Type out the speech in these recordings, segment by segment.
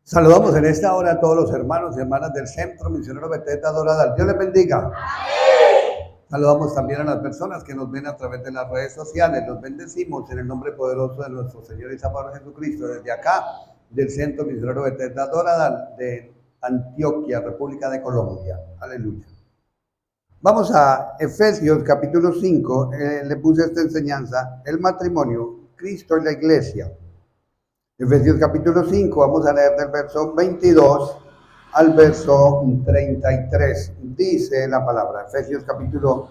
Saludamos en esta hora a todos los hermanos y hermanas del Centro Misionero Bethesda Doradal. Dios les bendiga. Saludamos también a las personas que nos ven a través de las redes sociales. Los bendecimos en el nombre poderoso de nuestro Señor y Salvador Jesucristo. Desde acá, del Centro Misionero Bethesda Doradal de Antioquia, República de Colombia. Aleluya. Vamos a Efesios capítulo 5. Le puse esta enseñanza, el matrimonio, Cristo y la iglesia. Efesios capítulo 5, vamos a leer del verso 22 al verso 33. Dice la palabra, Efesios capítulo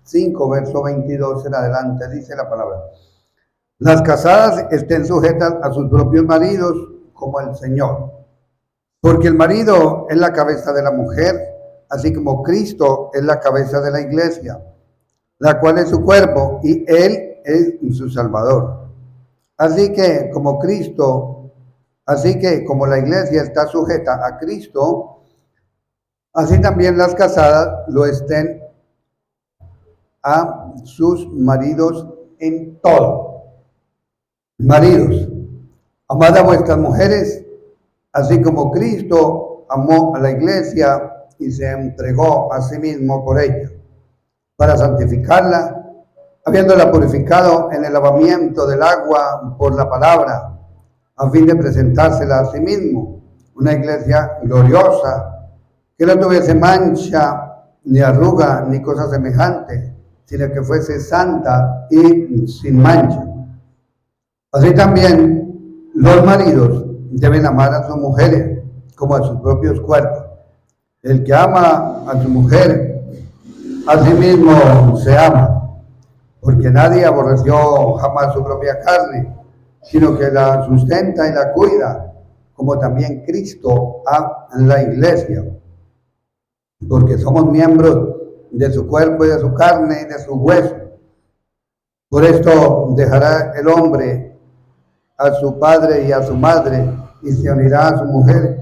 5, verso 22 en adelante, dice la palabra. Las casadas estén sujetas a sus propios maridos como al Señor, porque el marido es la cabeza de la mujer, así como Cristo es la cabeza de la iglesia, la cual es su cuerpo y Él es su Salvador. Así que como la iglesia está sujeta a Cristo, así también las casadas lo estén a sus maridos en todo. Maridos, amad a vuestras mujeres, así como Cristo amó a la iglesia y se entregó a sí mismo por ella, para santificarla, habiéndola purificado en el lavamiento del agua por la palabra, a fin de presentársela a sí mismo, una iglesia gloriosa, que no tuviese mancha, ni arruga, ni cosa semejante, sino que fuese santa y sin mancha. Así también los maridos deben amar a sus mujeres como a sus propios cuerpos. El que ama a su mujer, a sí mismo se ama. Porque nadie aborreció jamás su propia carne, sino que la sustenta y la cuida, como también Cristo a la iglesia. Porque somos miembros de su cuerpo y de su carne y de su hueso. Por esto dejará el hombre a su padre y a su madre, y se unirá a su mujer,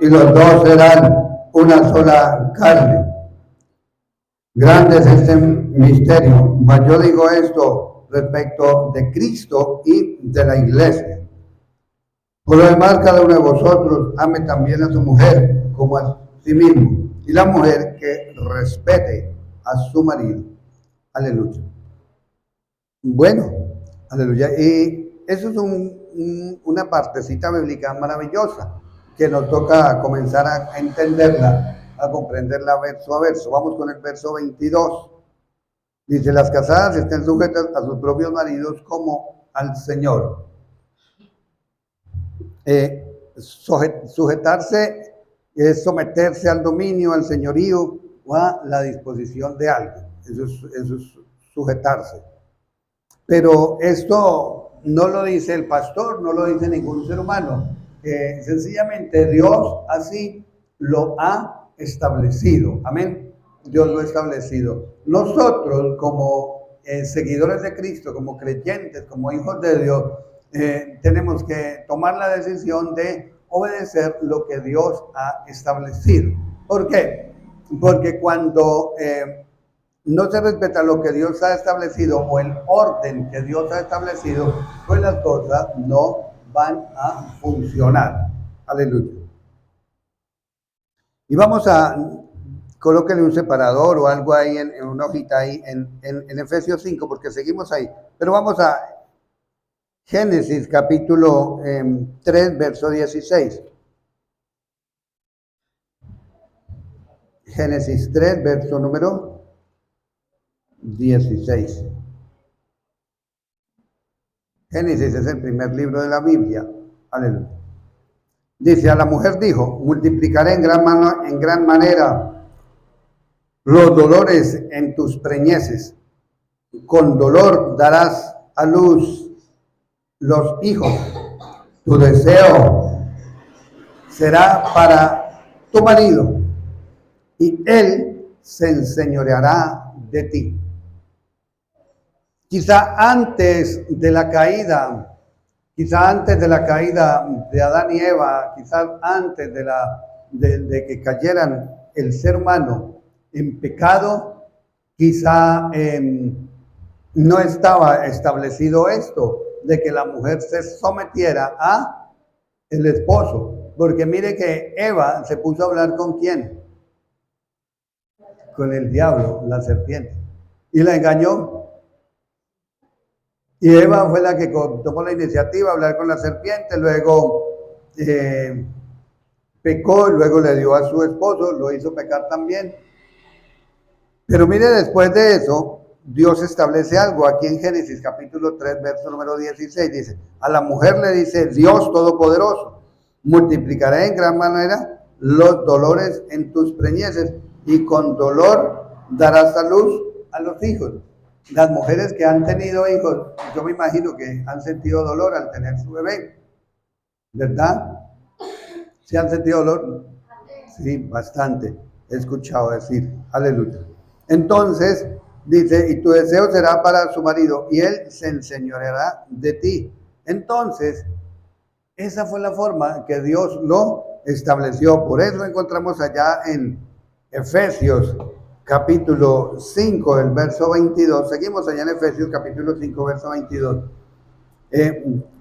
y los dos serán una sola carne. Grande es este misterio, mas yo digo esto respecto de Cristo y de la iglesia. Por lo demás, cada uno de vosotros ame también a su mujer como a sí mismo, y la mujer que respete a su marido. Aleluya. Bueno, aleluya. Y eso es una partecita bíblica maravillosa que nos toca comenzar a entenderla, a comprenderla verso a verso. Vamos con el verso 22. Dice, las casadas estén sujetas a sus propios maridos como al Señor. Sujetarse es someterse al dominio, al señorío o a la disposición de alguien. Eso es sujetarse. Pero esto no lo dice el pastor, no lo dice ningún ser humano. Sencillamente Dios así lo ha establecido. Amén. Dios lo ha establecido. Nosotros como seguidores de Cristo, como creyentes, como hijos de Dios, tenemos que tomar la decisión de obedecer lo que Dios ha establecido. ¿Por qué? Porque cuando no se respeta lo que Dios ha establecido o el orden que Dios ha establecido, pues las cosas no van a funcionar. Aleluya. Y vamos a colóquenle un separador o algo ahí en una hojita ahí en Efesios 5, porque seguimos ahí. Pero vamos a Génesis capítulo 3, verso 16. Génesis 3, verso número 16. Génesis es el primer libro de la Biblia. Aleluya. Dice, a la mujer dijo, multiplicaré en gran manera los dolores en tus preñeces. Con dolor darás a luz los hijos. Tu deseo será para tu marido y él se enseñoreará de ti. Quizá antes de la caída de Adán y Eva, quizás antes de que cayeran el ser humano en pecado, quizá no estaba establecido esto, de que la mujer se sometiera a el esposo. Porque mire que Eva se puso a hablar con quién, con el diablo, la serpiente, y la engañó. Y Eva fue la que tomó la iniciativa, hablar con la serpiente, luego pecó, luego le dio a su esposo, lo hizo pecar también. Pero mire, después de eso, Dios establece algo. Aquí en Génesis capítulo 3, verso número 16, dice, a la mujer le dice Dios Todopoderoso, multiplicaré en gran manera los dolores en tus preñeces y con dolor darás a luz a los hijos. Las mujeres que han tenido hijos, yo me imagino que han sentido dolor al tener su bebé, ¿verdad? ¿Sí han sentido dolor? Sí, bastante. He escuchado decir, aleluya. Entonces, dice, y tu deseo será para su marido, y él se enseñoreará de ti. Entonces, esa fue la forma que Dios lo estableció. Por eso encontramos allá en Efesios capítulo 5, el verso 22. Seguimos allá en Efesios capítulo 5, verso 22.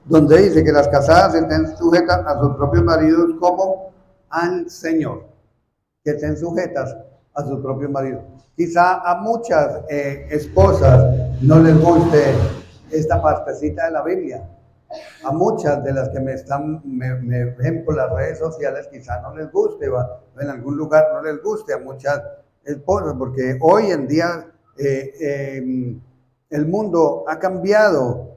Donde dice que las casadas estén sujetas a sus propios maridos como al Señor. Que estén sujetas a sus propios maridos. Quizá a muchas esposas no les guste esta partecita de la Biblia. A muchas de las que me ven por las redes sociales quizá no les guste, en algún lugar no les guste a muchas esposas, porque hoy en día el mundo ha cambiado,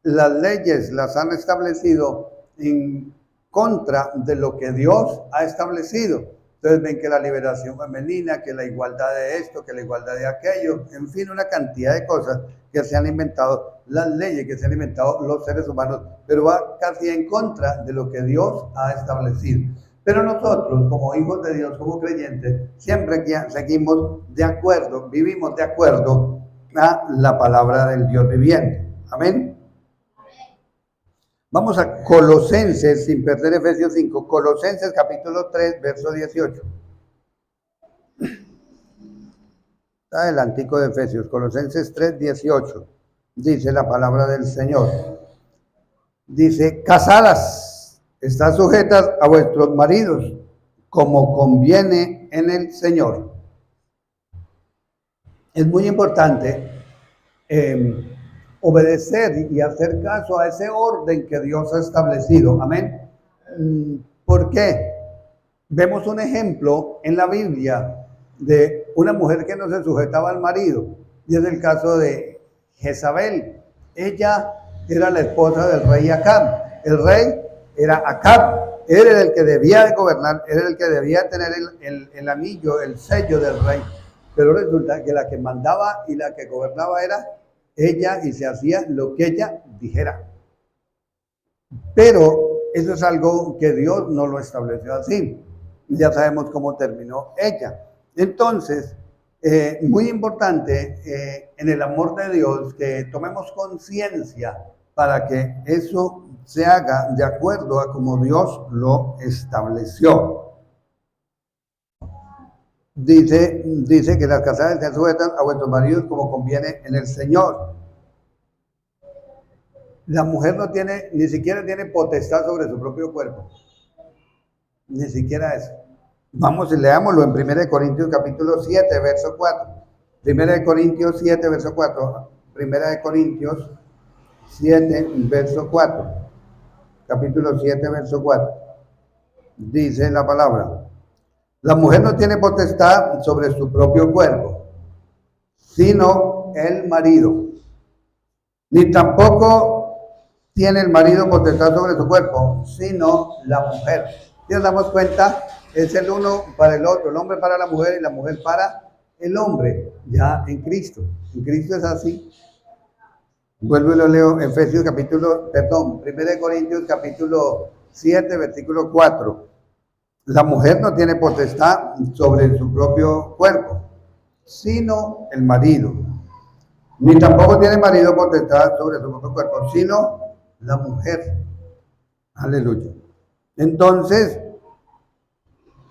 las leyes las han establecido en contra de lo que Dios ha establecido. Entonces ven que la liberación femenina, que la igualdad de esto, que la igualdad de aquello, en fin, una cantidad de cosas que se han inventado, las leyes que se han inventado los seres humanos, pero va casi en contra de lo que Dios ha establecido. Pero nosotros, como hijos de Dios, como creyentes, siempre seguimos de acuerdo, vivimos de acuerdo a la palabra del Dios viviente. Amén. Vamos a Colosenses, sin perder Efesios 5, Colosenses capítulo 3, verso 18. Está adelantico de Efesios, Colosenses 3, 18. Dice la palabra del Señor. Dice, casadas, estad sujetas a vuestros maridos, como conviene en el Señor. Es muy importante obedecer y hacer caso a ese orden que Dios ha establecido. Amén. ¿Por qué? Vemos un ejemplo en la Biblia de una mujer que no se sujetaba al marido, y es el caso de Jezabel. Ella era la esposa del rey Acab. El rey era Acab, era el que debía de gobernar, era el que debía tener el anillo, el sello del rey. Pero resulta que la que mandaba y la que gobernaba era ella, y se hacía lo que ella dijera. Pero eso es algo que Dios no lo estableció así. Ya sabemos cómo terminó ella. Entonces, muy importante en el amor de Dios que tomemos conciencia para que eso se haga de acuerdo a como Dios lo estableció. Dice que las casadas se sujetan a vuestros maridos como conviene en el Señor. La mujer no tiene, ni siquiera tiene potestad sobre su propio cuerpo. Ni siquiera eso. Vamos y leámoslo en 1 Corintios capítulo 7, verso 4. 1 Corintios 7, verso 4. 1 Corintios 7, verso 4. Capítulo 7, verso 4. Dice la palabra. La mujer no tiene potestad sobre su propio cuerpo, sino el marido. Ni tampoco tiene el marido potestad sobre su cuerpo, sino la mujer. Si nos damos cuenta, es el uno para el otro, el hombre para la mujer y la mujer para el hombre, ya en Cristo. En Cristo es así. Vuelvo y lo leo, 1 Corintios capítulo 7, versículo 4. La mujer no tiene potestad sobre su propio cuerpo, sino el marido. Ni tampoco tiene marido potestad sobre su propio cuerpo, sino la mujer. Aleluya. Entonces,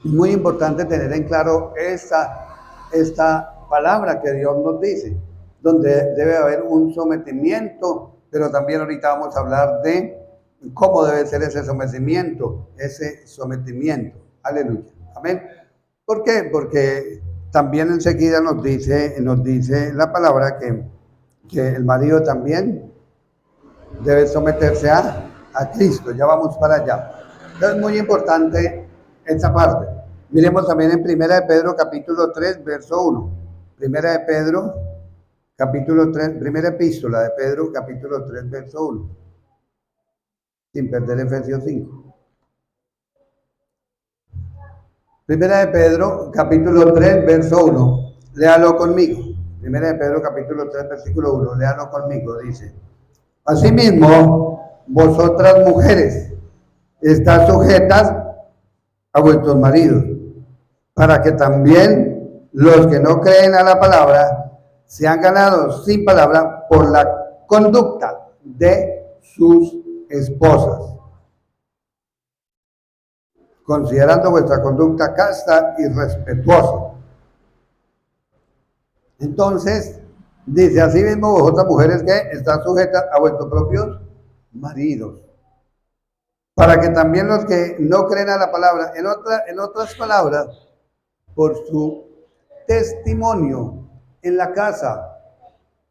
es muy importante tener en claro esta palabra que Dios nos dice, donde debe haber un sometimiento, pero también ahorita vamos a hablar de cómo debe ser ese sometimiento. Aleluya. Amén. ¿Por qué? Porque también enseguida nos dice la palabra que el marido también debe someterse a Cristo. Ya vamos para allá. Entonces es muy importante esta parte. Miremos también en Primera de Pedro capítulo 3, verso 1. Primera de Pedro capítulo 3, primera epístola de Pedro capítulo 3, verso 1. Sin perder Efesios 5. Primera de Pedro capítulo 3, verso 1. Léalo conmigo. Primera de Pedro capítulo 3, versículo 1. Léalo conmigo. Dice: asimismo, vosotras mujeres, estad sujetas a vuestros maridos, para que también los que no creen a la palabra sean ganados sin palabra por la conducta de sus esposas, considerando vuestra conducta casta y respetuosa. Entonces, dice: asimismo vosotras mujeres que están sujetas a vuestros propios maridos, para que también los que no creen a la palabra, en otras palabras, por su testimonio en la casa,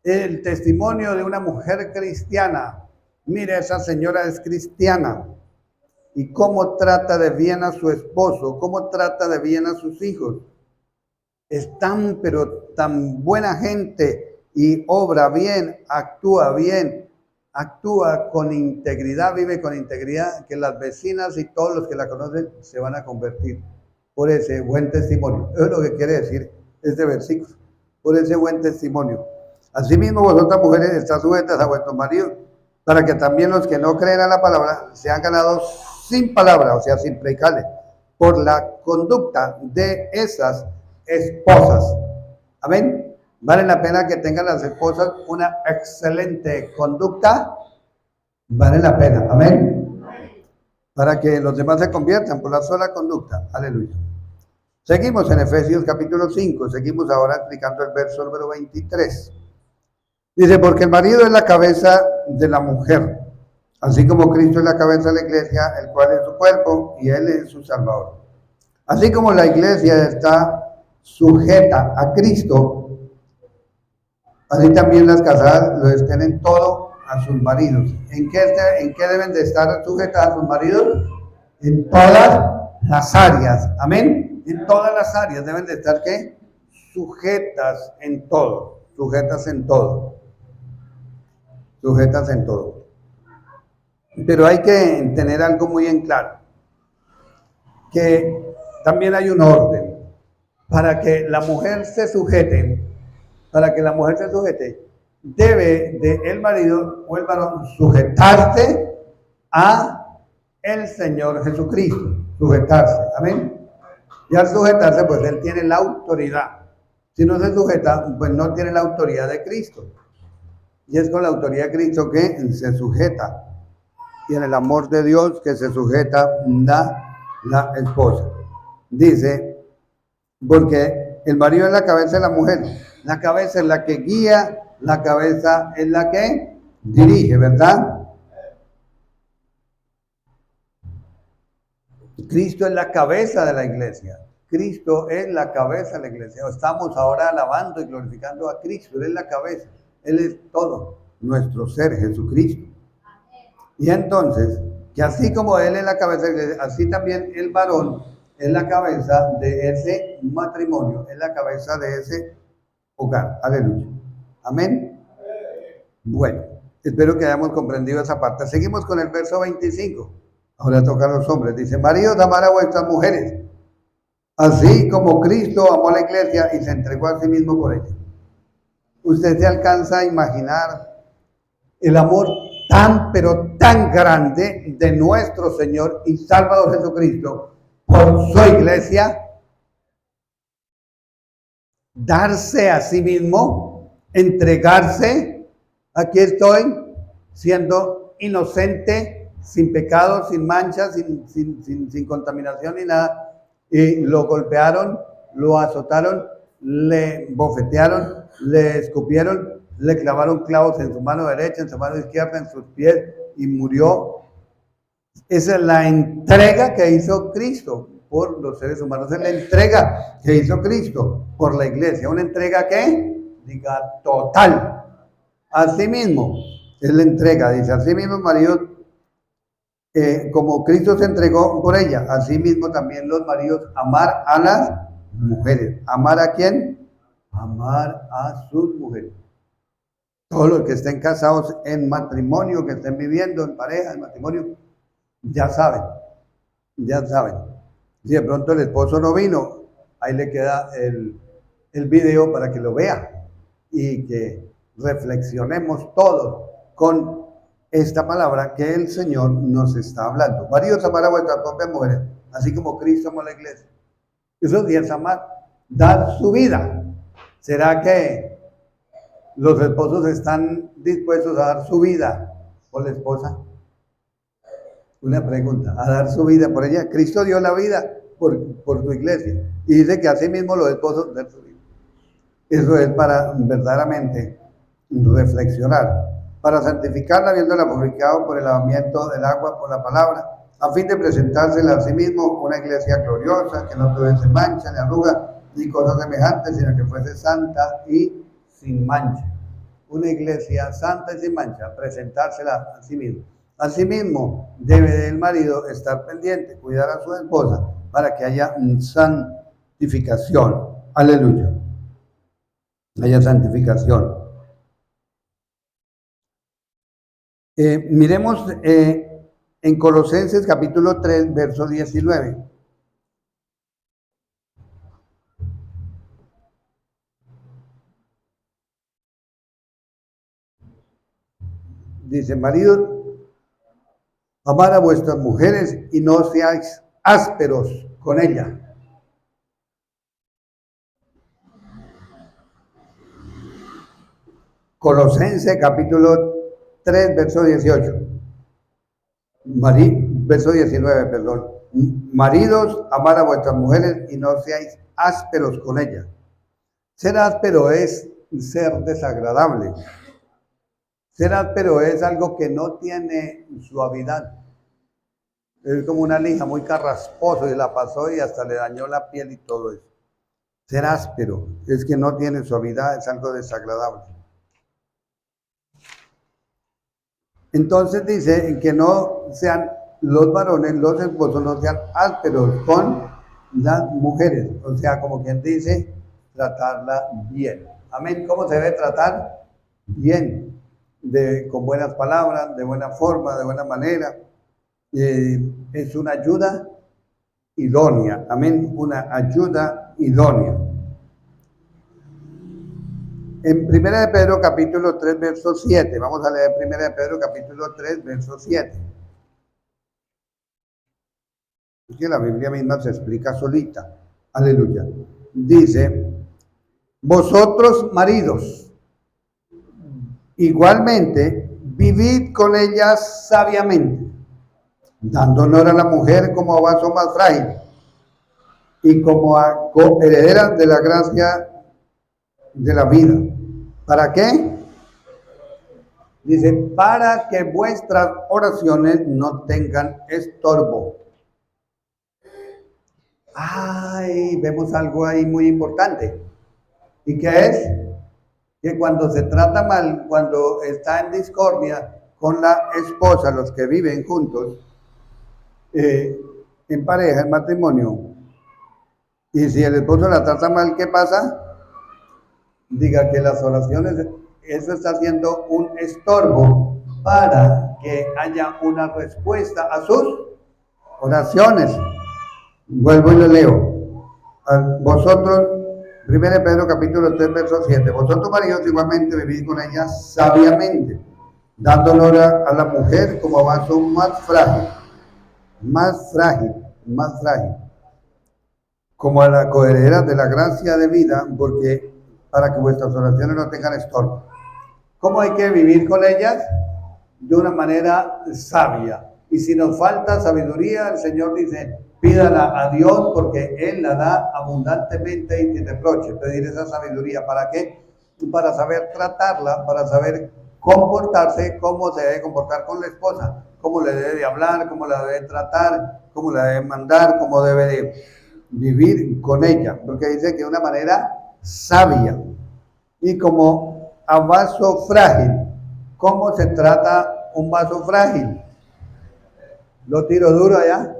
el testimonio de una mujer cristiana. Mire, esa señora es cristiana y cómo trata de bien a su esposo, cómo trata de bien a sus hijos. Es tan, pero tan buena gente y obra bien, actúa con integridad, vive con integridad, que las vecinas y todos los que la conocen se van a convertir por ese buen testimonio. Eso es lo que quiere decir este versículo, por ese buen testimonio. Asimismo, vosotras mujeres estad sujetas a vuestros maridos, para que también los que no creen a la palabra sean ganados sin palabra, o sea, sin predicarle, por la conducta de esas esposas. Amén. Vale la pena que tengan las esposas una excelente conducta. Vale la pena. Amén. Para que los demás se conviertan por la sola conducta. Aleluya. Seguimos en Efesios capítulo 5. Seguimos ahora explicando el verso número 23. Dice: porque el marido es la cabeza de la mujer, así como Cristo es la cabeza de la iglesia, el cual es su cuerpo y él es su salvador. Así como la iglesia está sujeta a Cristo, así también las casadas lo estén en todo a sus maridos. ¿En qué deben de estar sujetas a sus maridos? En todas las áreas. Amén. En todas las áreas deben de estar, ¿qué? Sujetas en todo. Sujetas en todo. Sujetas en todo. Pero hay que tener algo muy en claro, que también hay un orden. Para que la mujer se sujete, debe de el marido o el varón sujetarse a el Señor Jesucristo, sujetarse, amén. Y al sujetarse, pues él tiene la autoridad. Si no se sujeta, pues no tiene la autoridad de Cristo. Y es con la autoridad de Cristo que se sujeta. Y en el amor de Dios que se sujeta la esposa. Dice: porque el marido es la cabeza de la mujer. La cabeza es la que guía, la cabeza es la que dirige, ¿verdad? Cristo es la cabeza de la iglesia. Cristo es la cabeza de la iglesia. Estamos ahora alabando y glorificando a Cristo. Él es la cabeza. Él es todo nuestro ser, Jesucristo. Y entonces, que así como Él es la cabeza de la iglesia, así también el varón es la cabeza de ese matrimonio, es la cabeza de ese hogar. Aleluya. Amén. Bueno, espero que hayamos comprendido esa parte. Seguimos con el verso 25. Ahora toca a los hombres. Dice: maridos, amad a vuestras mujeres, así como Cristo amó a la iglesia y se entregó a sí mismo por ella. Usted se alcanza a imaginar el amor tan, pero tan grande de nuestro Señor y Salvador Jesucristo por su iglesia, darse a sí mismo, entregarse. Aquí estoy siendo inocente, sin pecado, sin mancha, sin contaminación ni nada, y lo golpearon, lo azotaron, le bofetearon, le escupieron, le clavaron clavos en su mano derecha, en su mano izquierda, en sus pies, y murió Esa es la entrega que hizo Cristo por los seres humanos. Es la entrega que hizo Cristo por la iglesia. Una entrega que, diga, total. Asimismo, es la entrega. Dice, asimismo, maridos, como Cristo se entregó por ella, asimismo también los maridos amar a las mujeres. ¿Amar a quién? Amar a sus mujeres. Todos los que estén casados en matrimonio, que estén viviendo en pareja, en matrimonio, ya saben, ya saben. Si de pronto el esposo no vino, ahí le queda el video para que lo vea y que reflexionemos todos con esta palabra que el Señor nos está hablando. Maridos, amar a vuestras propias mujeres, así como Cristo amó a la iglesia. Eso sí es amar, dar su vida. ¿Será que los esposos están dispuestos a dar su vida por la esposa? Una pregunta, a dar su vida por ella. Cristo dio la vida por su iglesia y dice que así mismo los esposos den su vida. Eso es para verdaderamente reflexionar, para santificarla, habiéndola purificado por el lavamiento del agua, por la palabra, a fin de presentársela a sí mismo una iglesia gloriosa, que no tuviese mancha ni arruga ni cosas semejantes, sino que fuese santa y sin mancha. Una iglesia santa y sin mancha, presentársela a sí mismo. Asimismo, debe el marido estar pendiente, cuidar a su esposa para que haya santificación. Aleluya. Haya santificación. Miremos en Colosenses capítulo 3, verso 19. Dice, maridos, amad a vuestras mujeres y no seáis ásperos con ellas. Colosenses capítulo 3, verso 18. Verso 19, perdón. Maridos, amad a vuestras mujeres y no seáis ásperos con ellas. Ser áspero es ser desagradable. Ser áspero es algo que no tiene suavidad. Es como una lija muy carrasposo y la pasó y hasta le dañó la piel y todo eso. Ser áspero es que no tiene suavidad, es algo desagradable. Entonces dice que no sean los varones, los esposos, no sean ásperos con las mujeres. O sea, como quien dice, tratarla bien. Amén. ¿Cómo se debe tratar? Bien. Con buenas palabras, de buena forma, de buena manera. Es una ayuda idónea. Amén. Una ayuda idónea. En 1 de Pedro capítulo 3, verso 7. Vamos a leer 1 de Pedro capítulo 3, verso 7. Es que la Biblia misma se explica solita. Aleluya. Dice, vosotros maridos, igualmente, vivid con ellas sabiamente, dando honor a la mujer como a vaso más frágil y como a coheredera de la gracia de la vida. ¿Para qué? Dice, para que vuestras oraciones no tengan estorbo. Ay, vemos algo ahí muy importante. ¿Y qué es? Que cuando se trata mal, cuando está en discordia con la esposa, los que viven juntos, en pareja, en matrimonio, y si el esposo la trata mal, ¿qué pasa? Diga que las oraciones, eso está haciendo un estorbo para que haya una respuesta a sus oraciones. Vuelvo y lo leo. Vosotros, 1 Pedro capítulo 3, verso 7. Vosotros maridos igualmente vivid con ella sabiamente, dando honor a la mujer como a vaso más frágil, como a la coheredera de la gracia de vida, porque para que vuestras oraciones no tengan estorbo. ¿Cómo hay que vivir con ellas? De una manera sabia. Y si nos falta sabiduría, el Señor dice, pídala a Dios porque Él la da abundantemente y sin reproche. Pedir esa sabiduría, ¿para qué? Para saber tratarla, para saber comportarse, cómo se debe comportar con la esposa, cómo le debe de hablar, cómo la debe tratar, cómo la debe mandar, cómo debe de vivir con ella, porque dice que de una manera sabia y como a vaso frágil. ¿Cómo se trata un vaso frágil? Lo tiro duro allá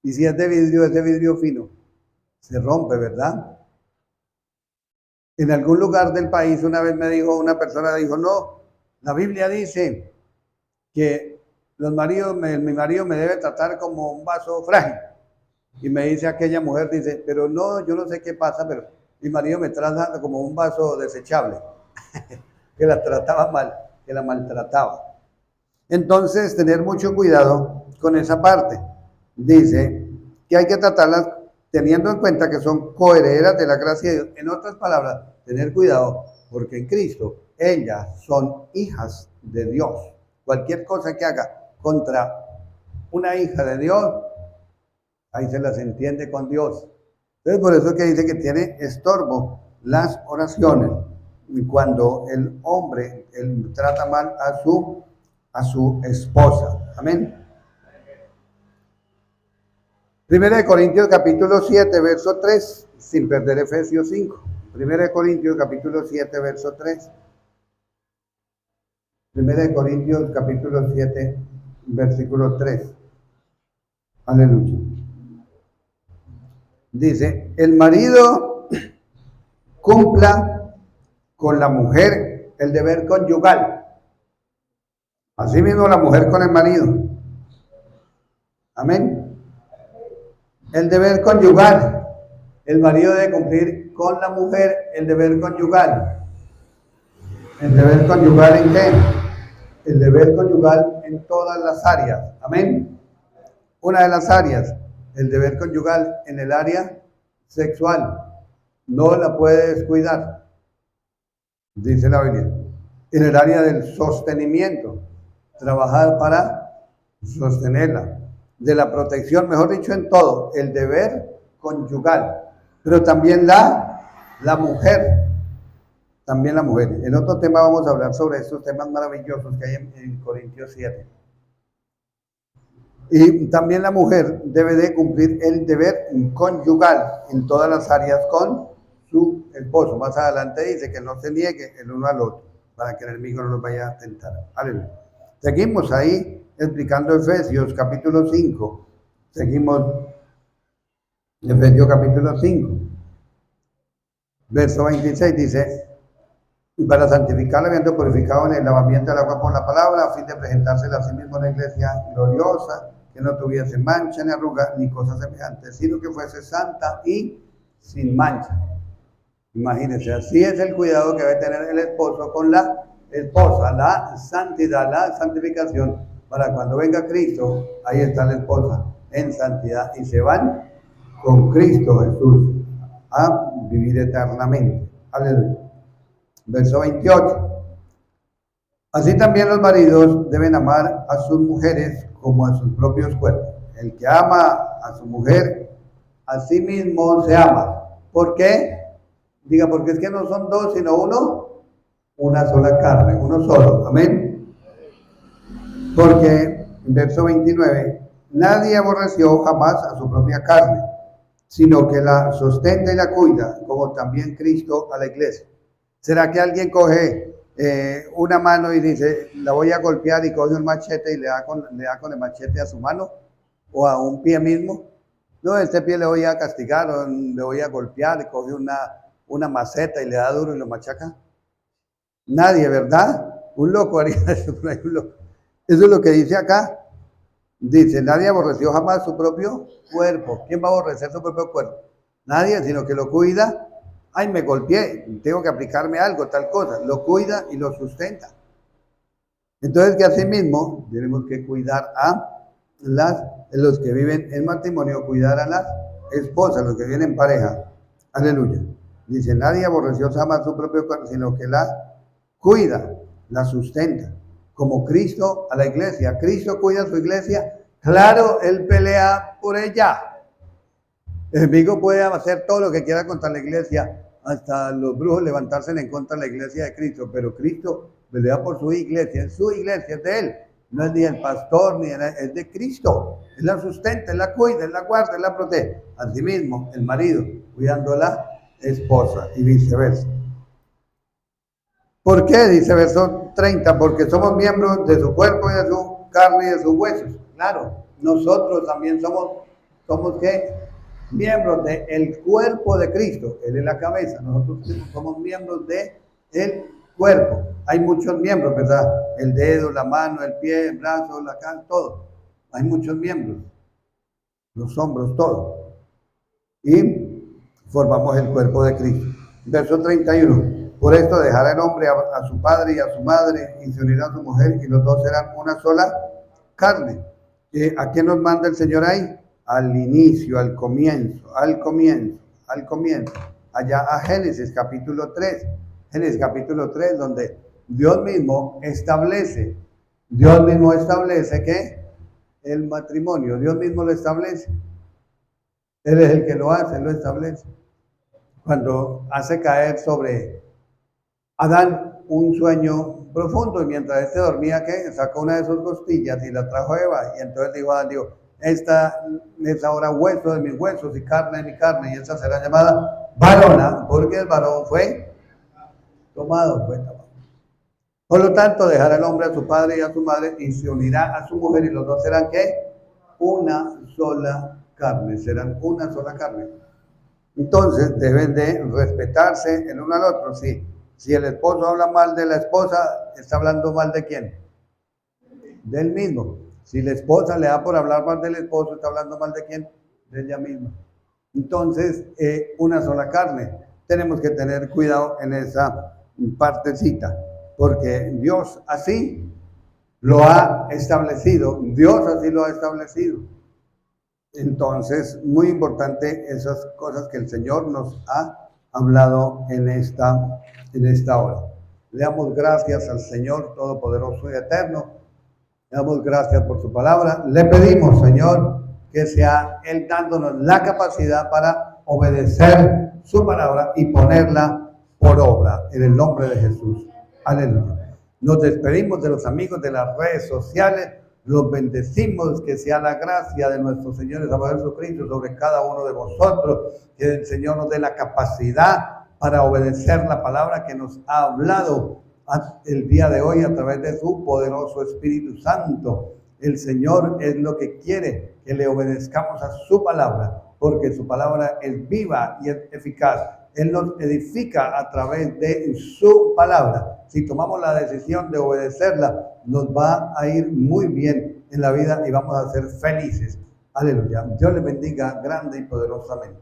y si es de vidrio fino, se rompe, ¿verdad? En algún lugar del país una vez me dijo una persona, dijo, no, la Biblia dice que mi marido me debe tratar como un vaso frágil. Y me dice aquella mujer, dice, pero no, yo no sé qué pasa, pero mi marido me trata como un vaso desechable, que la trataba mal, que la maltrataba. Entonces, tener mucho cuidado con esa parte. Dice que hay que tratarlas teniendo en cuenta que son coherederas de la gracia de Dios. En otras palabras, tener cuidado, porque en Cristo ellas son hijas de Dios. Cualquier cosa que haga contra una hija de Dios, ahí se las entiende con Dios. Entonces, por eso es que dice que tiene estorbo las oraciones. Y cuando el hombre trata mal a su esposa. Amén. Primera de Corintios capítulo 7, verso 3, sin perder Efesios 5. Primera de Corintios capítulo 7, verso 3. Primera de Corintios capítulo 7, versículo 3. Aleluya. Dice, el marido cumpla con la mujer el deber conyugal. Asimismo la mujer con el marido. Amén. El deber conyugal. El marido debe cumplir con la mujer el deber conyugal. ¿El deber conyugal en qué? El deber conyugal en todas las áreas. Amén. Una de las áreas, el deber conyugal en el área sexual. No la puede descuidar, dice la Biblia. En el área del sostenimiento, trabajar para sostenerla. De la protección, mejor dicho, en todo, el deber conyugal. Pero también la mujer. También la mujer. En otro tema vamos a hablar sobre estos temas maravillosos que hay en Corintios 7. Y también la mujer debe de cumplir el deber conyugal en todas las áreas con su esposo. Más adelante dice que no se niegue el uno al otro para que el enemigo no nos vaya a tentar. Aleluya. Seguimos ahí explicando Efesios capítulo 5. Seguimos Efesios capítulo 5. Verso 26 dice, y para santificarla habiendo purificado en el lavamiento del agua por la palabra, a fin de presentársela a sí mismo una iglesia gloriosa, que no tuviese mancha ni arruga ni cosas semejantes, sino que fuese santa y sin mancha. Imagínense, así es el cuidado que debe tener el esposo con la esposa, la santidad, la santificación, para cuando venga Cristo, ahí está la esposa en santidad y se van con Cristo Jesús a vivir eternamente. Aleluya. Verso 28. Así también los maridos deben amar a sus mujeres como a sus propios cuerpos. El que ama a su mujer, a sí mismo se ama. ¿Por qué? Diga, porque es que no son dos, sino uno, una sola carne, uno solo. Amén. Porque, en verso 29, nadie aborreció jamás a su propia carne, sino que la sustenta y la cuida, como también Cristo a la iglesia. ¿Será que alguien coge una mano y dice, la voy a golpear y coge un machete y le da con el machete a su mano o a un pie mismo? No, este pie le voy a castigar o le voy a golpear, y coge una maceta y le da duro y lo machaca. Nadie, ¿verdad? Un loco haría eso, por ahí un loco. Eso es lo que dice acá. Dice, nadie aborreció jamás su propio cuerpo. ¿Quién va a aborrecer su propio cuerpo? Nadie, sino que lo cuida. Ay, me golpeé, tengo que aplicarme algo, tal cosa. Lo cuida y lo sustenta. Entonces, que así mismo tenemos que cuidar a los que viven en matrimonio, cuidar a las esposas, los que viven en pareja. Aleluya. Dice, nadie aborreció jamás su propio cuerpo, sino que la cuida, la sustenta. Como Cristo a la iglesia. Cristo cuida a su iglesia. Claro, Él pelea por ella. El enemigo puede hacer todo lo que quiera contra la iglesia, hasta los brujos levantarse en contra de la iglesia de Cristo, pero Cristo pelea por su iglesia, es de Él. No es ni el pastor, es de Cristo. Él la sustenta, Él la cuida, Él la guarda, Él la protege. Asimismo, el marido cuidando a la esposa y viceversa. ¿Por qué? Dice verso 30, porque somos miembros de su cuerpo y de su carne y de sus huesos. Claro, nosotros también somos ¿qué? Miembros del cuerpo de Cristo. Él es la cabeza, nosotros somos miembros del cuerpo. Hay muchos miembros, ¿verdad? El dedo, la mano, el pie, el brazo, la cara, todo. Hay muchos miembros, los hombros, todo. Y formamos el cuerpo de Cristo. Verso 31. Por esto dejará el hombre a su padre y a su madre y se unirá a su mujer y los dos serán una sola carne. ¿A qué nos manda el Señor ahí? Al inicio, al comienzo. Allá a Génesis capítulo 3. Génesis capítulo 3, donde Dios mismo establece que el matrimonio, Dios mismo lo establece. Él es el que lo hace, Él lo establece. Cuando hace caer sobre Adán un sueño profundo y mientras éste dormía, ¿qué? Sacó una de sus costillas y la trajo a Eva y entonces dijo a Adán, esta es ahora hueso de mis huesos y carne de mi carne y esta será llamada varona porque el varón fue tomado. Por lo tanto, dejará el hombre a su padre y a su madre y se unirá a su mujer y los dos serán ¿qué? Una sola carne, serán una sola carne. Entonces deben de respetarse el uno al otro, sí. Si el esposo habla mal de la esposa, ¿está hablando mal de quién? Del mismo. Si la esposa le da por hablar mal del esposo, ¿está hablando mal de quién? De ella misma. Entonces, una sola carne. Tenemos que tener cuidado en esa partecita, porque Dios así lo ha establecido. Dios así lo ha establecido. Entonces, muy importante esas cosas que el Señor nos ha hablado en esta hora. Le damos gracias al Señor Todopoderoso y Eterno. Le damos gracias por su palabra. Le pedimos, Señor, que sea Él dándonos la capacidad para obedecer su palabra y ponerla por obra en el nombre de Jesús. Aleluya. Nos despedimos de los amigos de las redes sociales. Los bendecimos, que sea la gracia de nuestro Señor y Salvador Jesucristo sobre cada uno de vosotros, que el Señor nos dé la capacidad para obedecer la palabra que nos ha hablado el día de hoy a través de su poderoso Espíritu Santo. El Señor es lo que quiere, que le obedezcamos a su palabra, porque su palabra es viva y es eficaz. Él nos edifica a través de su palabra. Si tomamos la decisión de obedecerla, nos va a ir muy bien en la vida y vamos a ser felices. Aleluya. Dios les bendiga grande y poderosamente.